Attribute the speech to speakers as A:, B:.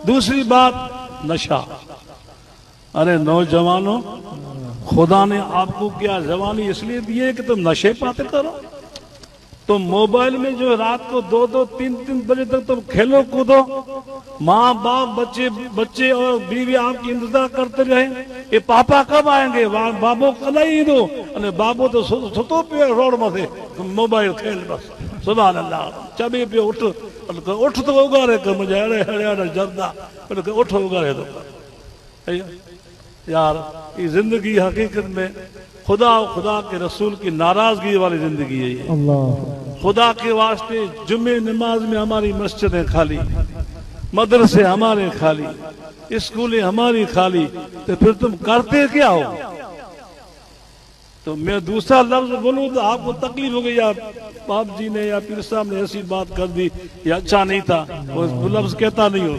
A: دوسری بات نشہ. ارے نوجوانوں، خدا نے آپ کو کیا جوانی اس لیے دی ہے کہ تم نشے پاتے کرو. تم موبائل میں جو رات کو 2-2 3-3 بجے تک تم کھیلو کودو، ماں باپ بچے اور بیوی آپ کی انتظار کرتے رہے یہ پاپا کب آئیں گے، بابو کلائی دو، اور بابو تو ستو پہ روڈ میں موبائل کھیل بس. سبحان اللہ. چبی پہ اٹھ تو اگارے کر مجھے اڑے جردہ اٹھ اگارے تو یار. یہ زندگی حقیقت میں خدا و خدا کے رسول کی ناراضگی والی زندگی ہے. یہ خدا کے واسطے جمعہ نماز میں ہماری مسجدیں خالی، مدرسے ہمارے خالی، اسکولیں ہماری خالی، تو پھر تم کرتے کیا ہو؟ تو میں دوسرا لفظ بولوں تو آپ کو تکلیف ہو گئی، یا باپ جی نے یا پیر صاحب نے ایسی بات کر دی، یا اچھا نہیں تھا، وہ لفظ کہتا نہیں ہوں.